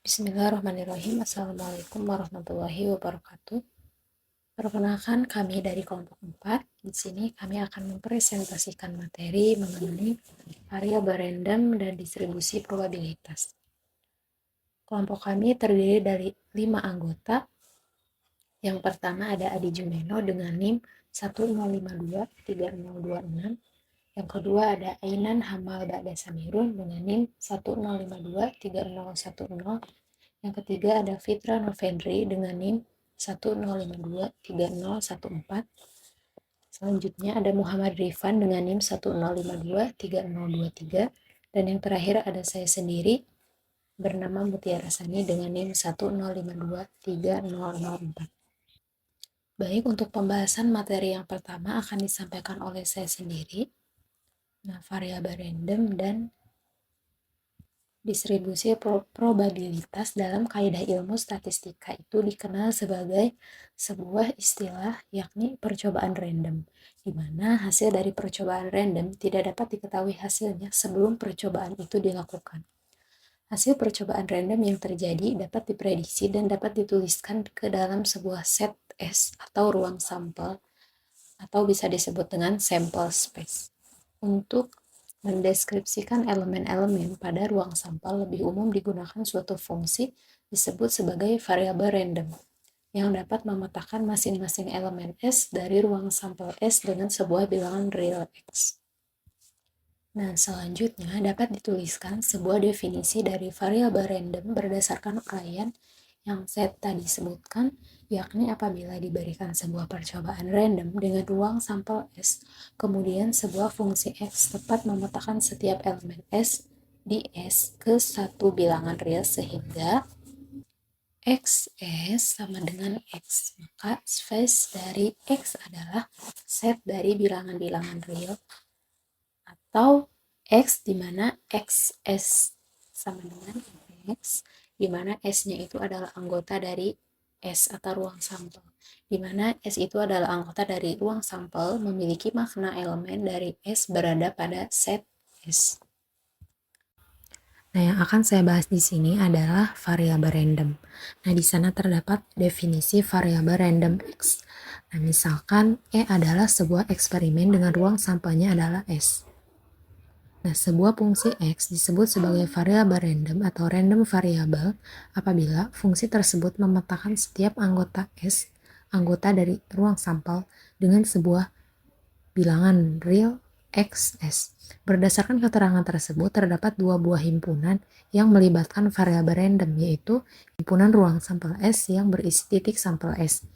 Bismillahirrahmanirrahim. Assalamualaikum warahmatullahi wabarakatuh. Perkenalkan, kami dari kelompok 4. Di sini kami akan mempresentasikan materi mengenai variabel random dan distribusi probabilitas. Kelompok kami terdiri dari 5 anggota. Yang pertama ada Adi Jumeno dengan NIM 10523026. Yang kedua ada Ainan Hamal Ba'da Samirun dengan NIM 10523010. Yang ketiga ada Fitra Novendri dengan NIM 10523014. Selanjutnya ada Muhammad Rifan dengan NIM 10523023. Dan yang terakhir ada saya sendiri bernama Mutiara Sani dengan NIM 10523004. Baik, untuk pembahasan materi yang pertama akan disampaikan oleh saya sendiri. Nah, variabel random dan distribusi probabilitas dalam kaidah ilmu statistika itu dikenal sebagai sebuah istilah, yakni percobaan random, di mana hasil dari percobaan random tidak dapat diketahui hasilnya sebelum percobaan itu dilakukan. Hasil percobaan random yang terjadi dapat diprediksi dan dapat dituliskan ke dalam sebuah set S atau ruang sampel, atau bisa disebut dengan sample space. Untuk mendeskripsikan elemen-elemen pada ruang sampel lebih umum digunakan suatu fungsi disebut sebagai variabel random yang dapat memetakan masing-masing elemen S dari ruang sampel S dengan sebuah bilangan real X. Nah, selanjutnya dapat dituliskan sebuah definisi dari variabel random berdasarkan uraian yang saya tadi sebutkan, yakni apabila diberikan sebuah percobaan random dengan ruang sampel S, kemudian sebuah fungsi X tepat memetakan setiap elemen S di S ke satu bilangan real sehingga XS sama dengan X. Maka space dari X adalah set dari bilangan-bilangan real atau X di mana XS sama dengan X, di mana S-nya itu adalah anggota dari S atau ruang sampel, di mana S itu adalah anggota dari ruang sampel memiliki makna elemen dari S berada pada set S. Nah, yang akan saya bahas di sini adalah variabel random. Nah, di sana terdapat definisi variabel random X. Nah, misalkan E adalah sebuah eksperimen dengan ruang sampelnya adalah S. Nah, sebuah fungsi X disebut sebagai variabel random atau random variable apabila fungsi tersebut memetakan setiap anggota S, anggota dari ruang sampel, dengan sebuah bilangan real XS. Berdasarkan keterangan tersebut, terdapat dua buah himpunan yang melibatkan variabel random, yaitu himpunan ruang sampel S yang berisi titik sampel S,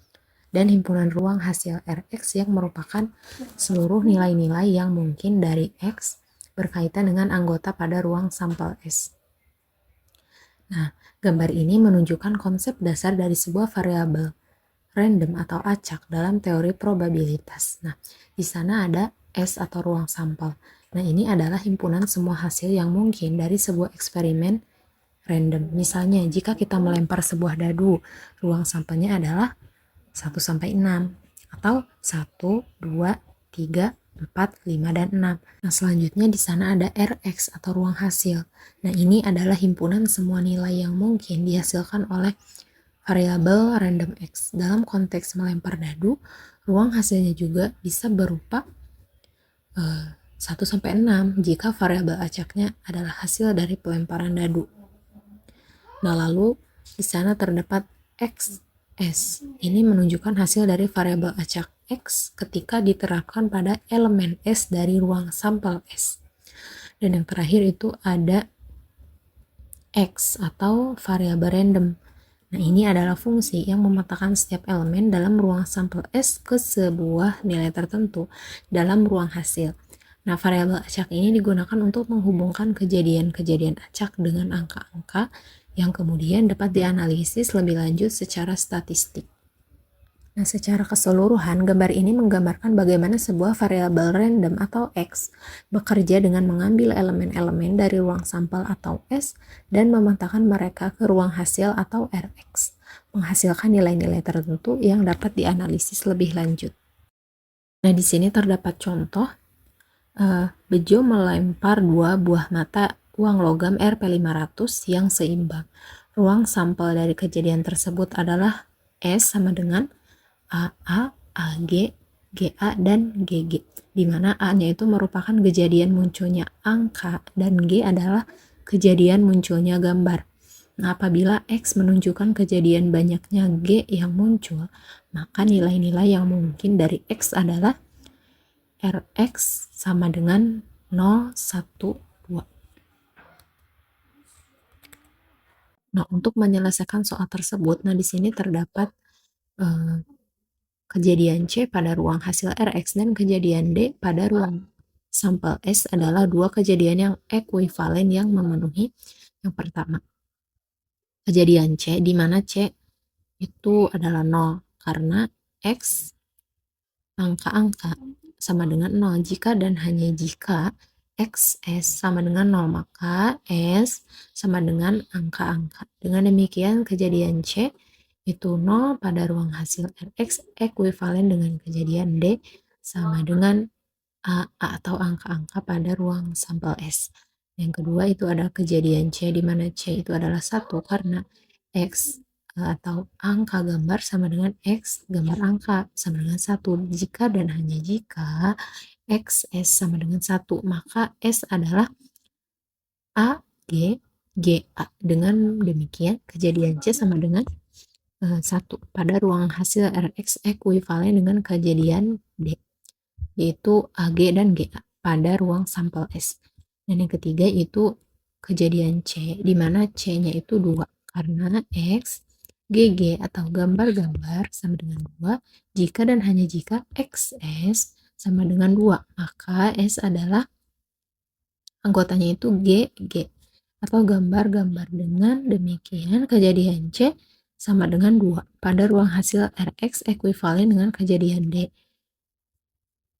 dan himpunan ruang hasil Rx yang merupakan seluruh nilai-nilai yang mungkin dari X berkaitan dengan anggota pada ruang sampel S. Nah, gambar ini menunjukkan konsep dasar dari sebuah variabel random atau acak dalam teori probabilitas. Nah, di sana ada S atau ruang sampel. Nah, ini adalah himpunan semua hasil yang mungkin dari sebuah eksperimen random. Misalnya, jika kita melempar sebuah dadu, ruang sampelnya adalah 1 sampai 6 atau 1, 2, 3, 4, 5, dan 6. Nah, selanjutnya di sana ada Rx atau ruang hasil. Nah, ini adalah himpunan semua nilai yang mungkin dihasilkan oleh variabel random X. Dalam konteks melempar dadu, ruang hasilnya juga bisa berupa 1 sampai 6 jika variabel acaknya adalah hasil dari pelemparan dadu. Nah, lalu di sana terdapat XS. Ini menunjukkan hasil dari variabel acak X ketika diterapkan pada elemen S dari ruang sampel S. Dan yang terakhir itu ada X atau variabel random. Nah, ini adalah fungsi yang memetakan setiap elemen dalam ruang sampel S ke sebuah nilai tertentu dalam ruang hasil. Nah, variabel acak ini digunakan untuk menghubungkan kejadian-kejadian acak dengan angka-angka yang kemudian dapat dianalisis lebih lanjut secara statistik. Nah, secara keseluruhan, gambar ini menggambarkan bagaimana sebuah variabel random atau X bekerja dengan mengambil elemen-elemen dari ruang sampel atau S dan memetakan mereka ke ruang hasil atau Rx, menghasilkan nilai-nilai tertentu yang dapat dianalisis lebih lanjut. Nah, di sini terdapat contoh, Bejo melempar dua buah mata uang logam Rp500 yang seimbang. Ruang sampel dari kejadian tersebut adalah S sama dengan AA, AG, GA, dan GG, di mana A-nya itu merupakan kejadian munculnya angka dan G adalah kejadian munculnya gambar. Nah, apabila X menunjukkan kejadian banyaknya G yang muncul, maka nilai-nilai yang mungkin dari X adalah Rx sama dengan 0, 1, 2. Nah, untuk menyelesaikan soal tersebut, di sini terdapat kejadian C pada ruang hasil Rx dan kejadian D pada ruang sampel S adalah dua kejadian yang ekuivalen yang memenuhi. Yang pertama, kejadian C di mana C itu adalah 0 karena X angka-angka sama dengan 0 jika dan hanya jika XS sama dengan 0 maka S sama dengan angka-angka. Dengan demikian kejadian C itu 0 pada ruang hasil Rx ekuivalen dengan kejadian D sama dengan A atau angka-angka pada ruang sampel S. Yang kedua itu adalah kejadian C di mana C itu adalah 1 karena X atau angka gambar sama dengan X gambar angka sama dengan 1. Jika dan hanya jika XS sama dengan 1, maka S adalah A, G, GA. Dengan demikian kejadian C sama dengan 1 pada ruang hasil Rx ekuivalen dengan kejadian D, yaitu AG dan GA pada ruang sampel S. Dan yang ketiga itu kejadian C, di mana C-nya itu 2 karena X, GG atau gambar-gambar sama dengan 2 jika dan hanya jika XS sama dengan 2, maka S adalah anggotanya itu GG atau gambar-gambar. Dengan demikian kejadian C sama dengan 2 pada ruang hasil Rx ekuivalen dengan kejadian D,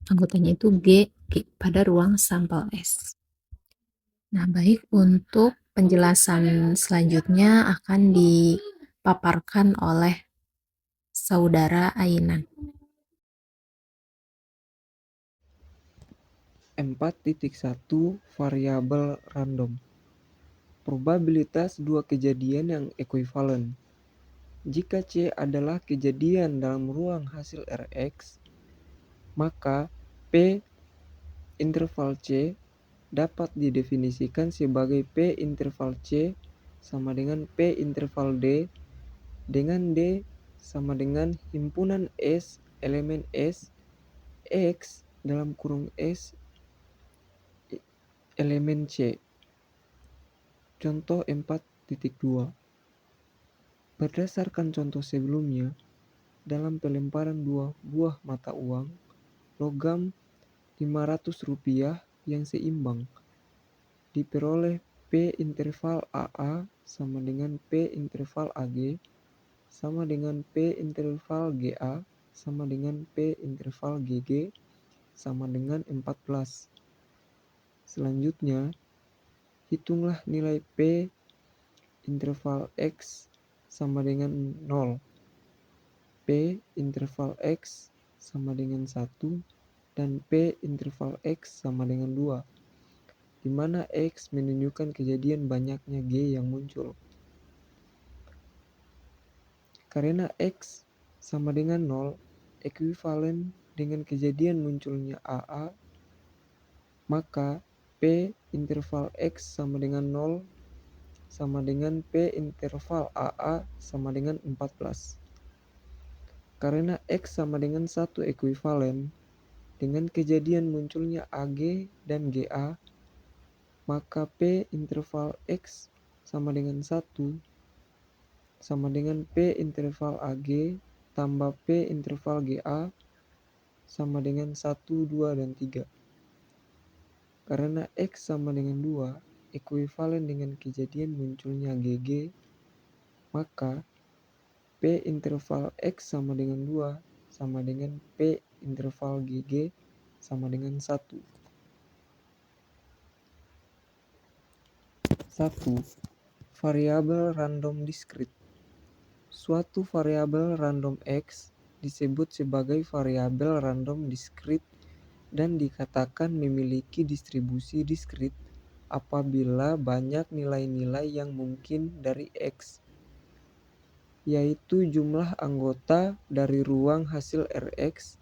anggotanya itu GG pada ruang sampel S. Nah, baik, untuk penjelasan selanjutnya akan dipaparkan oleh Saudara Ainan. 4.1 Variabel random. Probabilitas dua kejadian yang ekuivalen. Jika C adalah kejadian dalam ruang hasil Rx, maka P interval C dapat didefinisikan sebagai P interval C sama dengan P interval D, dengan D sama dengan himpunan S elemen S X dalam kurung S elemen C. Contoh 4.2. Berdasarkan contoh sebelumnya, dalam pelemparan 2 buah mata uang logam Rp500 yang seimbang, diperoleh P interval AA sama dengan P interval AG sama dengan P interval GA sama dengan P interval GG sama dengan 14. Selanjutnya, hitunglah nilai P interval X sama dengan 0, P interval X sama dengan 1, dan P interval X sama dengan 2, di mana X menunjukkan kejadian banyaknya G yang muncul. Karena X sama dengan 0 ekuivalen dengan kejadian munculnya AA, maka P interval X sama dengan 0 sama dengan P interval AA sama dengan 14. Karena X sama dengan 1 ekuivalen dengan kejadian munculnya AG dan GA, maka P interval X sama dengan 1 sama dengan P interval AG tambah P interval GA sama dengan 1, 2, dan 3. Karena X sama dengan 2 ekuivalen dengan kejadian munculnya GG, maka P interval X sama dengan 2 sama dengan P interval GG sama dengan 1. 1. Variabel random diskrit. Suatu variabel random X disebut sebagai variabel random diskrit dan dikatakan memiliki distribusi diskrit apabila banyak nilai-nilai yang mungkin dari X yaitu jumlah anggota dari ruang hasil Rx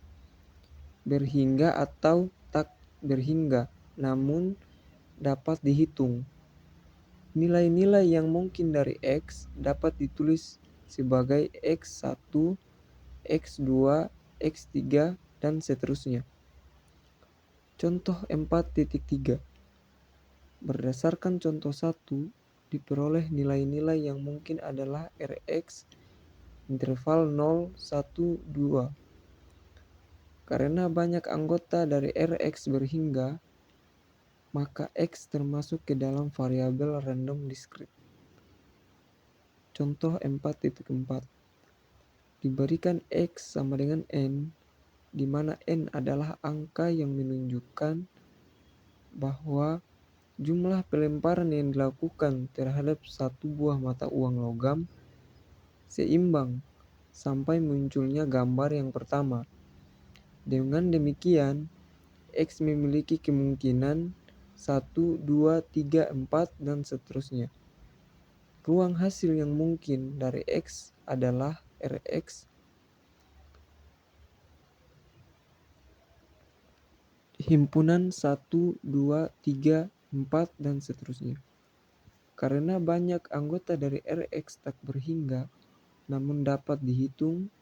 berhingga atau tak berhingga, namun dapat dihitung. Nilai-nilai yang mungkin dari X dapat ditulis sebagai X1, X2, X3, dan seterusnya. Contoh 4.3. Berdasarkan contoh 1, diperoleh nilai-nilai yang mungkin adalah Rx interval 0, 1, 2. Karena banyak anggota dari Rx berhingga, maka X termasuk ke dalam variabel random discrete. Contoh 4.4. Diberikan X sama dengan N, di mana N adalah angka yang menunjukkan bahwa jumlah pelemparan yang dilakukan terhadap satu buah mata uang logam seimbang sampai munculnya gambar yang pertama. Dengan demikian, X memiliki kemungkinan 1, 2, 3, 4, dan seterusnya. Ruang hasil yang mungkin dari X adalah Rx himpunan 1, 2, 3, 4, dan seterusnya. Karena banyak anggota dari Rx tak berhingga, namun dapat dihitung,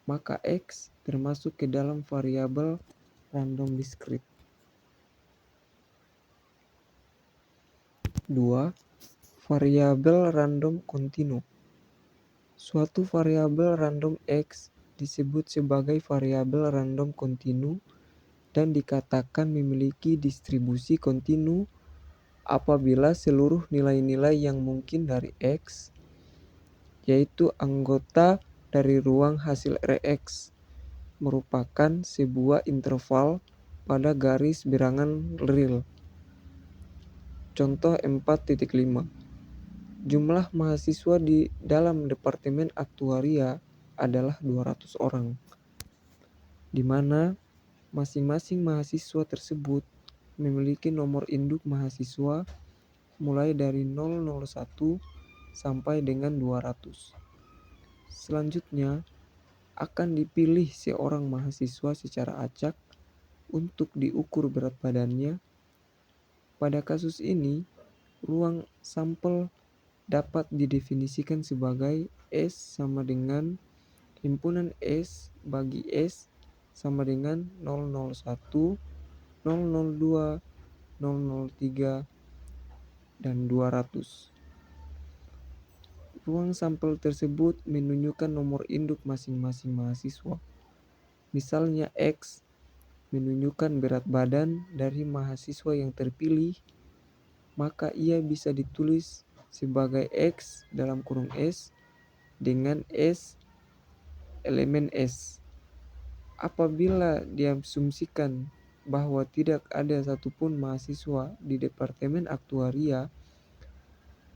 maka X termasuk ke dalam variabel random discrete. 2. Variabel random kontinu. Suatu variabel random X disebut sebagai variabel random kontinu dan dikatakan memiliki distribusi kontinu apabila seluruh nilai-nilai yang mungkin dari X, yaitu anggota dari ruang hasil Rx, merupakan sebuah interval pada garis bilangan real. Contoh 4.5. Jumlah mahasiswa di dalam Departemen Aktuaria adalah 200 orang, di mana masing-masing mahasiswa tersebut memiliki nomor induk mahasiswa mulai dari 001 sampai dengan 200. Selanjutnya, akan dipilih seorang mahasiswa secara acak untuk diukur berat badannya. Pada kasus ini, ruang sampel dapat didefinisikan sebagai S sama dengan himpunan S bagi S sama dengan 001, 002, 003, dan 200. Ruang sampel tersebut menunjukkan nomor induk masing-masing mahasiswa. Misalnya X menunjukkan berat badan dari mahasiswa yang terpilih, maka ia bisa ditulis sebagai X dalam kurung S dengan S elemen S. Apabila diasumsikan bahwa tidak ada satupun mahasiswa di Departemen Aktuaria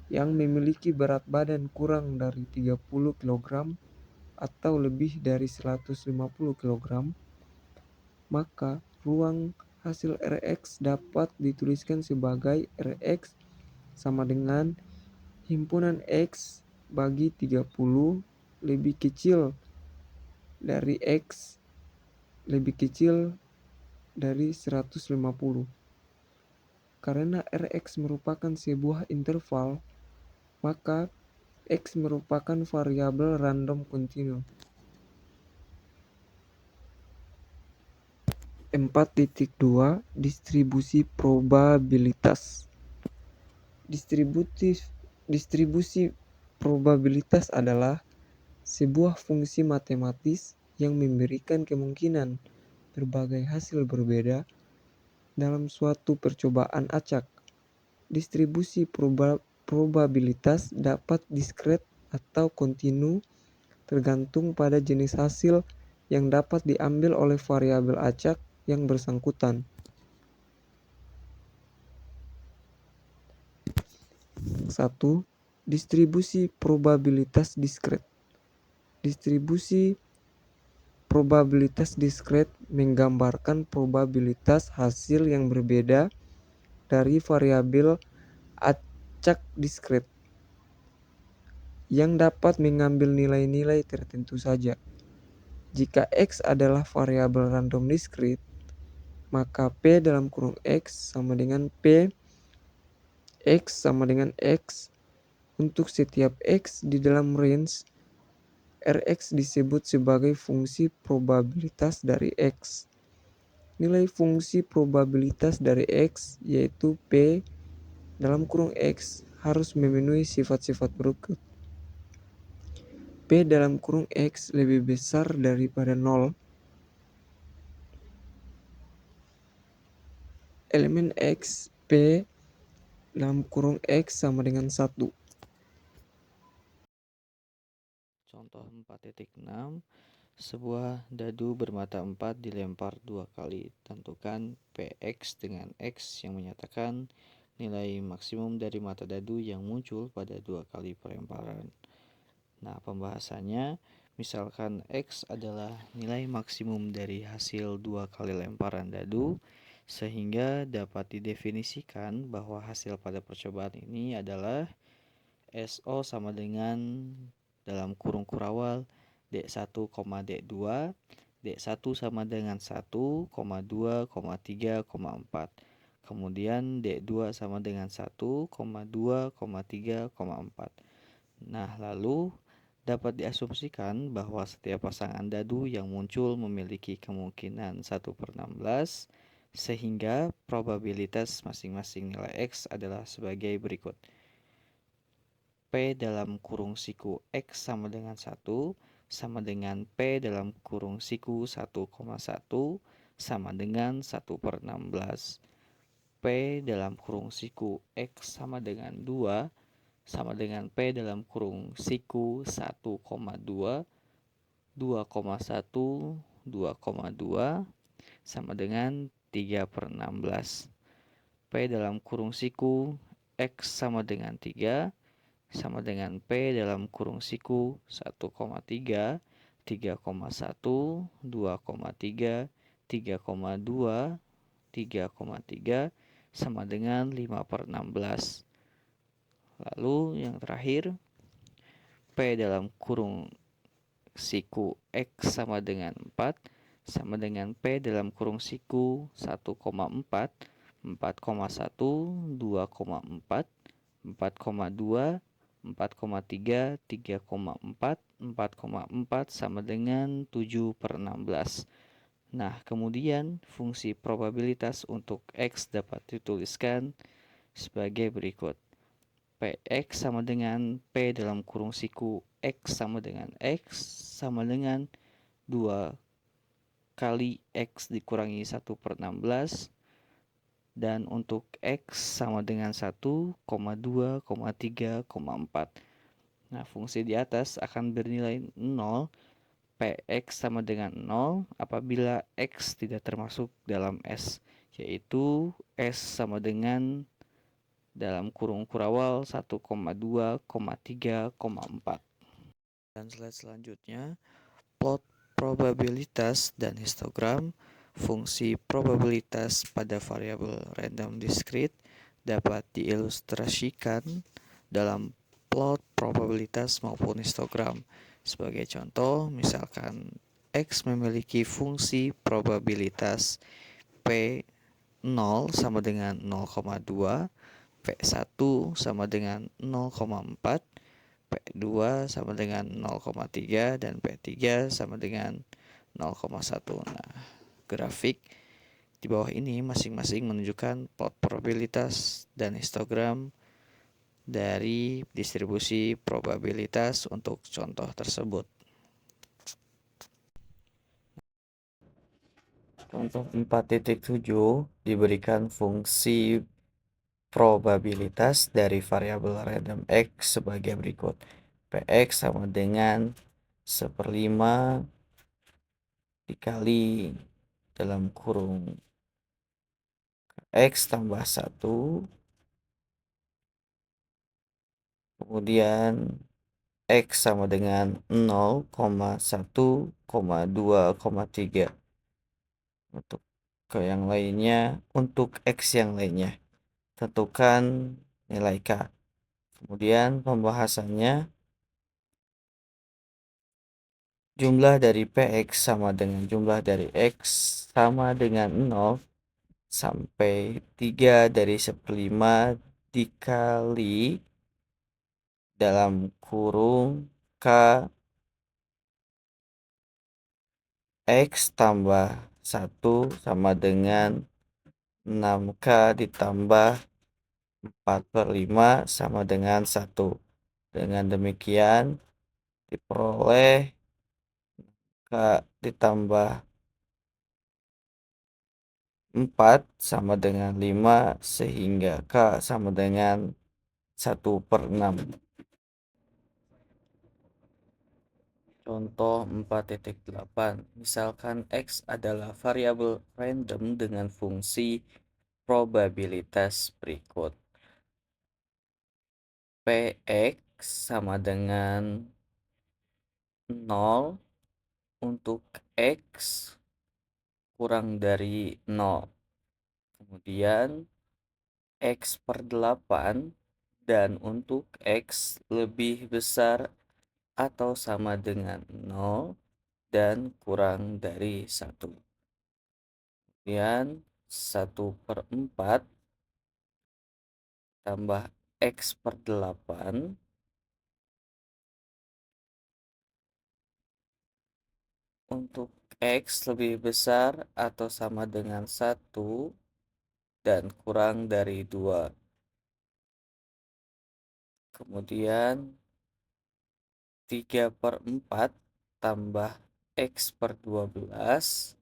yang memiliki berat badan kurang dari 30 kg atau lebih dari 150 kg, maka ruang hasil Rx dapat dituliskan sebagai Rx sama dengan himpunan X bagi 30 lebih kecil dari X lebih kecil dari 150. Karena Rx merupakan sebuah interval, maka X merupakan variabel random kontinu. 4.2. Distribusi probabilitas. Distribusi probabilitas adalah sebuah fungsi matematis yang memberikan kemungkinan berbagai hasil berbeda dalam suatu percobaan acak. Distribusi probabilitas dapat diskret atau kontinu tergantung pada jenis hasil yang dapat diambil oleh variabel acak yang bersangkutan. 1. Distribusi probabilitas diskret. Distribusi probabilitas diskret menggambarkan probabilitas hasil yang berbeda dari variabel acak diskret. yang dapat mengambil nilai-nilai tertentu saja. Jika X adalah variabel random discrete, maka P dalam kurung X sama dengan P X sama dengan X untuk setiap X di dalam range Rx disebut sebagai fungsi probabilitas dari X. Nilai fungsi probabilitas dari X yaitu P dalam kurung X harus memenuhi sifat-sifat berikut. P dalam kurung X lebih besar daripada 0. Elemen X, P dalam kurung X sama dengan 1. Contoh 4.6, sebuah dadu bermata 4 dilempar 2 kali. Tentukan Px dengan X yang menyatakan nilai maksimum dari mata dadu yang muncul pada 2 kali pelemparan. Nah, pembahasannya, misalkan X adalah nilai maksimum dari hasil 2 kali lemparan dadu, sehingga dapat didefinisikan bahwa hasil pada percobaan ini adalah SO sama dengan dalam kurung kurawal D1, D2, D1 sama dengan 1, 2, 3, 4. Kemudian D2 sama dengan 1, 2, 3, 4. Nah, lalu dapat diasumsikan bahwa setiap pasangan dadu yang muncul memiliki kemungkinan 1/16, sehingga probabilitas masing-masing nilai X adalah sebagai berikut. P dalam kurung siku X sama dengan 1 sama dengan P dalam kurung siku 1,1 sama dengan 1/16. P dalam kurung siku X sama dengan 2 sama dengan P dalam kurung siku 1,2, 2,1, 2,2 sama dengan 3/16. P dalam kurung siku X sama dengan 3 sama dengan P dalam kurung siku 1,3, 3,1, 2,3, 3,2, 3,3 sama dengan 5/16. Lalu yang terakhir, P dalam kurung siku X sama dengan 4 sama dengan P dalam kurung siku 1,4, 4,1, 2,4, 4,2, 4,3, 3,4, 4,4 sama dengan 7/16. Nah, kemudian fungsi probabilitas untuk X dapat dituliskan sebagai berikut. Px sama dengan P dalam kurung siku X sama dengan X sama dengan 2 kali X dikurangi 1/16, dan untuk X sama dengan 1, 2, 3, 4. Nah, fungsi di atas akan bernilai 0, Px sama dengan 0 apabila X tidak termasuk dalam S, yaitu S sama dengan dalam kurung kurawal 1,2, 3, 4. Dan slide selanjutnya, plot probabilitas dan histogram. Fungsi probabilitas pada variabel random discrete dapat diilustrasikan dalam plot probabilitas maupun histogram. Sebagai contoh, misalkan X memiliki fungsi probabilitas P0 sama dengan 0,2, P1 sama dengan 0,4, P2 sama dengan 0,3, dan P3 sama dengan 0,1. Nah, grafik di bawah ini masing-masing menunjukkan plot probabilitas dan histogram dari distribusi probabilitas untuk contoh tersebut. Contoh 4.7 diberikan fungsi probabilitas dari variabel random X sebagai berikut. Px sama dengan 1/5 dikali dalam kurung X tambah 1, kemudian X sama dengan 0, 1, 2, 3. Untuk yang lainnya, untuk X yang lainnya, tentukan nilai K. Kemudian pembahasannya, jumlah dari Px sama dengan jumlah dari X sama dengan 0 sampai 3 dari 1/5 dikali dalam kurung K X tambah 1 sama dengan 6K ditambah 4/5 sama dengan 1. Dengan demikian diperoleh K ditambah 4 sama dengan 5 sehingga K sama dengan 1/6. Contoh 4.8. Misalkan X adalah variabel random dengan fungsi probabilitas berikut. Px sama dengan 0 untuk X kurang dari 0. Kemudian X/8 dan untuk X lebih besar atau sama dengan 0 dan kurang dari 1. Kemudian 1/4 tambah X/8 untuk X lebih besar atau sama dengan 1 dan kurang dari 2. Kemudian 3/4 tambah X/12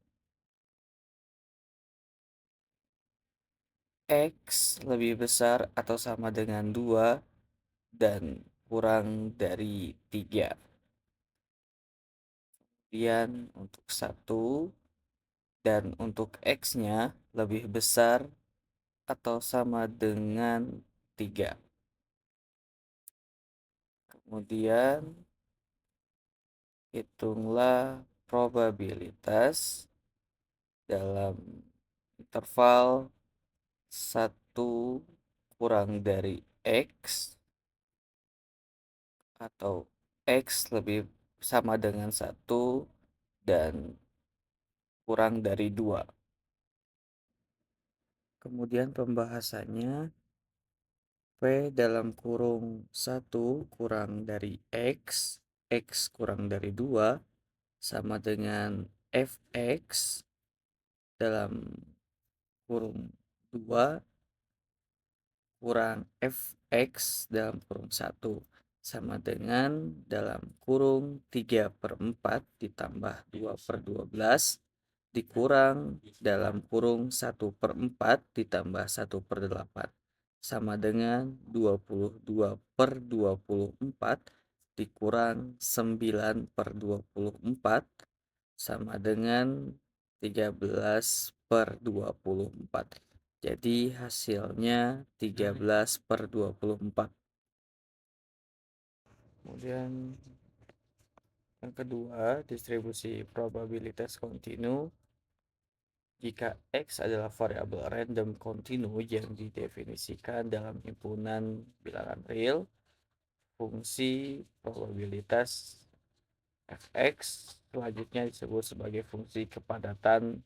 X lebih besar atau sama dengan 2 dan kurang dari 3. Kemudian untuk 1 dan untuk X-nya lebih besar atau sama dengan 3. Kemudian hitunglah probabilitas dalam interval 1 kurang dari X atau X lebih sama dengan 1 dan kurang dari 2. Kemudian pembahasannya, P dalam kurung 1 kurang dari X, X kurang dari 2, sama dengan Fx dalam kurung 2 kurang Fx dalam kurung 1 sama dengan dalam kurung 3/4 ditambah 2/12 dikurang dalam kurung 1/4 ditambah 1/8 sama dengan 22/24 dikurang 9/24 sama dengan 13/24. Jadi hasilnya 13/24. Kemudian yang kedua, distribusi probabilitas kontinu. Jika X adalah variabel random kontinu yang didefinisikan dalam himpunan bilangan real, fungsi probabilitas Fx selanjutnya disebut sebagai fungsi kepadatan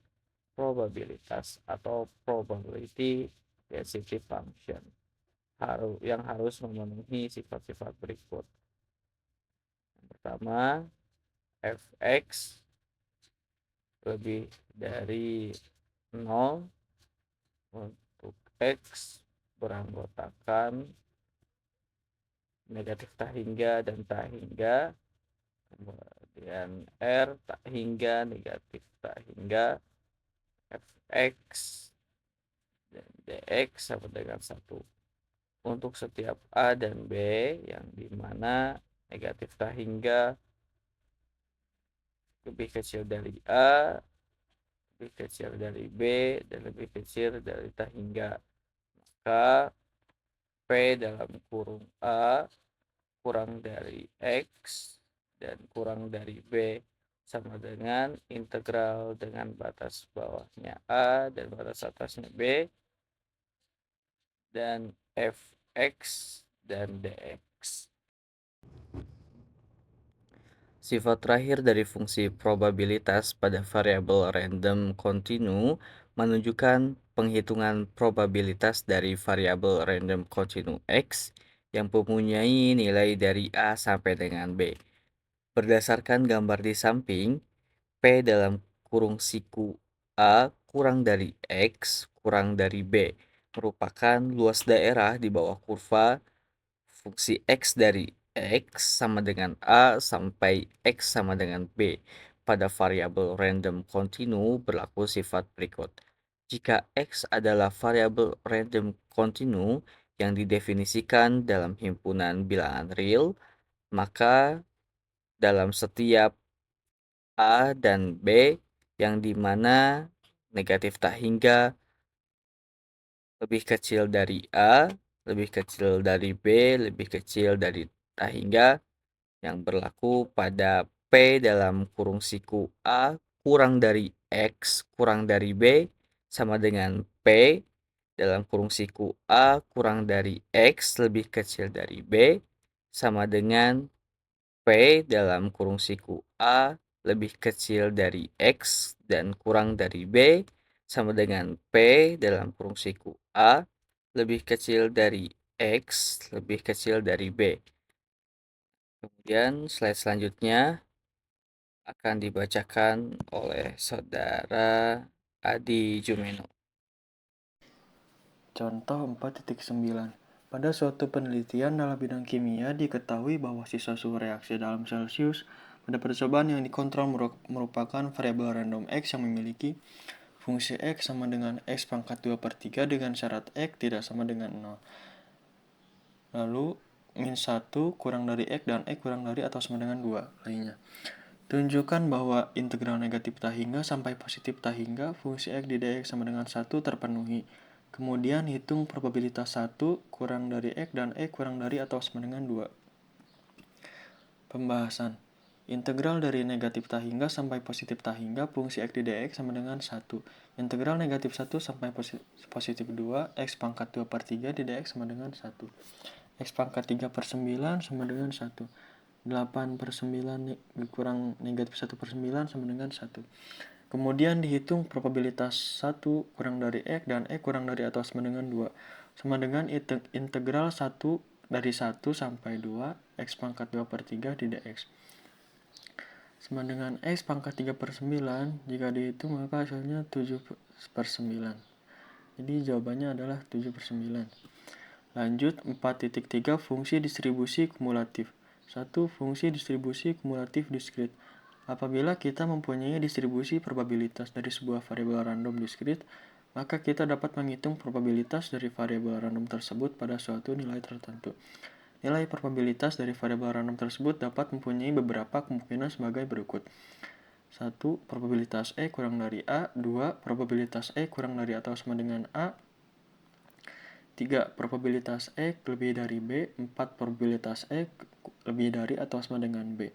probabilitas atau probability density function yang harus memenuhi sifat-sifat berikut. Yang pertama, Fx lebih dari 0 untuk X beranggotakan negatif tak hingga dan tak hingga, kemudian R tak hingga, negatif tak hingga, Fx dan Dx sama dengan 1. Untuk setiap A dan B yang dimana negatif tak hingga lebih kecil dari A, lebih kecil dari B, dan lebih kecil dari tak hingga, maka P dalam kurung A kurang dari X dan kurang dari B sama dengan integral dengan batas bawahnya A dan batas atasnya B dan Fx dan Dx. Sifat terakhir dari fungsi probabilitas pada variabel random kontinu menunjukkan penghitungan probabilitas dari variabel random kontinu X yang mempunyai nilai dari A sampai dengan B. Berdasarkan gambar di samping, P dalam kurung siku A kurang dari X kurang dari B merupakan luas daerah di bawah kurva fungsi X dari X sama dengan A sampai X sama dengan B. Pada variabel random kontinu berlaku sifat berikut. Jika X adalah variabel random kontinu yang didefinisikan dalam himpunan bilangan real, maka dalam setiap A dan B yang dimana negatif tak hingga lebih kecil dari A, lebih kecil dari B, lebih kecil dari tak hingga yang berlaku pada P dalam kurung siku A kurang dari X kurang dari B sama dengan P dalam kurung siku A kurang dari X lebih kecil dari B sama dengan P dalam kurung siku A lebih kecil dari X dan kurang dari B sama dengan P dalam kurung siku A lebih kecil dari X lebih kecil dari B. Kemudian slide selanjutnya akan dibacakan oleh Saudara Adi Jumeno. Contoh 4.9. Pada suatu penelitian dalam bidang kimia diketahui bahwa sisa suhu reaksi dalam Celcius pada percobaan yang dikontrol merupakan variabel random X yang memiliki fungsi X sama dengan X pangkat 2/3 dengan syarat X tidak sama dengan 0. Lalu min 1 kurang dari X dan X kurang dari atau sama dengan 2 lainnya. Tunjukkan bahwa integral negatif tak hingga sampai positif tak hingga fungsi X di dx sama dengan 1 terpenuhi. Kemudian hitung probabilitas 1 kurang dari X dan X kurang dari atau sama dengan 2. Pembahasan. Integral dari negatif tak hingga sampai positif tak hingga fungsi X di dx sama dengan 1. Integral negatif 1 sampai positif 2 X pangkat 2/3 di dx sama dengan 1. X pangkat 3/9 sama dengan 1. 8/9 kurang negatif 1/9 sama dengan 1. Kemudian dihitung probabilitas 1 kurang dari X dan X kurang dari atau sama dengan 2. Sama dengan integral 1 dari 1 sampai 2 X pangkat 2/3 di dx. Sama dengan X pangkat 3/9, jika dihitung maka hasilnya 7/9. Jadi jawabannya adalah 7/9. Lanjut 4.3 fungsi distribusi kumulatif. 1. Fungsi distribusi kumulatif diskrit. Apabila kita mempunyai distribusi probabilitas dari sebuah variabel random diskrit, maka kita dapat menghitung probabilitas dari variabel random tersebut pada suatu nilai tertentu. Nilai probabilitas dari variabel random tersebut dapat mempunyai beberapa kemungkinan sebagai berikut. 1. Probabilitas E kurang dari A. 2. Probabilitas E kurang dari atau sama dengan A. 3. Probabilitas E lebih dari B. 4. Probabilitas E lebih dari atau sama dengan B.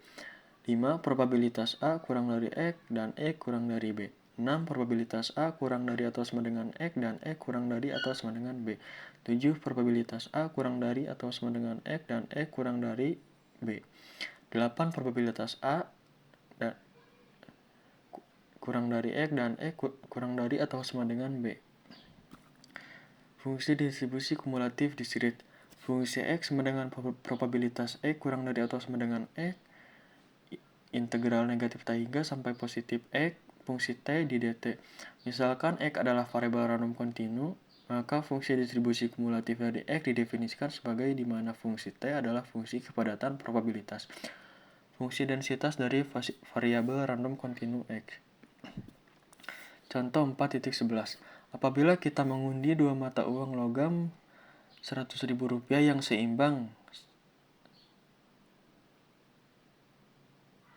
5. Probabilitas A kurang dari X dan E kurang dari B. 6. Probabilitas A kurang dari atau sama dengan X dan E kurang dari atau sama dengan B. 7. Probabilitas A kurang dari atau sama dengan X dan E kurang dari B. 8. Probabilitas A kurang dari X dan E kurang dari atau sama dengan B. Fungsi distribusi kumulatif diskrit. Fungsi X sama dengan probabilitas E kurang dari atau sama dengan X, integral negatif tak hingga sampai positif X, fungsi T di dt. Misalkan X adalah variabel random kontinu, maka fungsi distribusi kumulatif dari X didefinisikan sebagai di mana fungsi T adalah fungsi kepadatan probabilitas. Fungsi densitas dari variabel random kontinu X. Contoh 4.11. Apabila kita mengundi dua mata uang logam Rp100.000 yang seimbang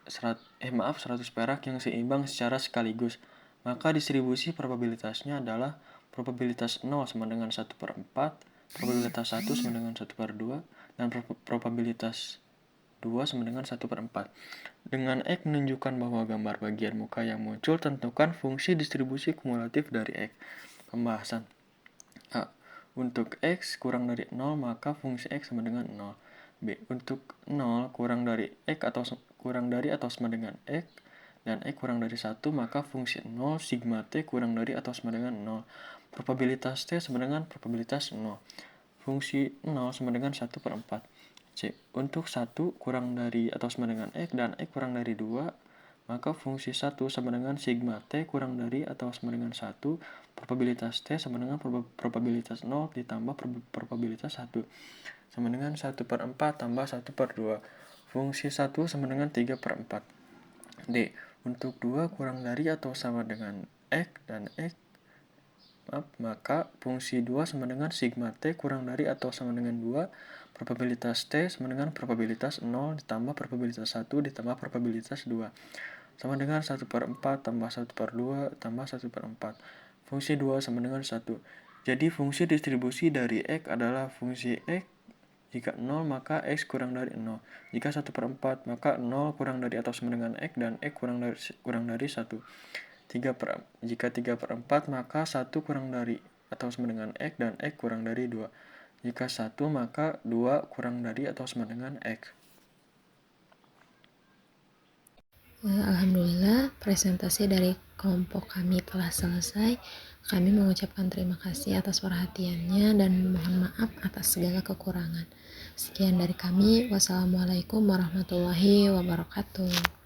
100 perak yang seimbang secara sekaligus, maka distribusi probabilitasnya adalah probabilitas 0 sama dengan 1/4, probabilitas 1 sama dengan 1/2, dan probabilitas 2 sama dengan 1/4. Dengan X menunjukkan bahwa gambar bagian muka yang muncul, tentukan fungsi distribusi kumulatif dari X. Pembahasan. A. Untuk X kurang dari 0, maka fungsi X sama dengan 0. B. Untuk 0 kurang dari X atau sama dengan X dan X kurang dari 1, maka fungsi 0 sigma T kurang dari atau sama dengan 0. Probabilitas T sama dengan probabilitas 0. Fungsi 0 sama dengan 1 per 4. C. Untuk 1 kurang dari atau sama dengan X dan X kurang dari 2, maka fungsi 1 sama dengan sigma T kurang dari atau sama dengan 1. Probabilitas T sama dengan probabilitas 0 ditambah probabilitas 1. Sama dengan 1 per 4 tambah 1 per 2. Fungsi 1 sama dengan 3 per 4. D. Untuk 2 kurang dari atau sama dengan X dan X, maka fungsi 2 sama dengan sigma T kurang dari atau sama dengan 2. Probabilitas T sama dengan probabilitas 0 ditambah probabilitas 1 ditambah probabilitas 2. Sama dengan 1 per 4 tambah 1 per 2 tambah 1 per 4. Fungsi 2 sama dengan 1. Jadi fungsi distribusi dari X adalah fungsi X. Jika 0 maka X kurang dari 0. Jika 1 per 4 maka 0 kurang dari atau sama dengan X dan X kurang dari 1. Jika 3 per 4 maka 1 kurang dari atau sama dengan X dan X kurang dari 2. Jika 1 maka 2 kurang dari atau sama dengan X. Alhamdulillah, presentasi dari kelompok kami telah selesai. Kami mengucapkan terima kasih atas perhatiannya dan mohon maaf atas segala kekurangan. Sekian dari kami. Wassalamualaikum warahmatullahi wabarakatuh.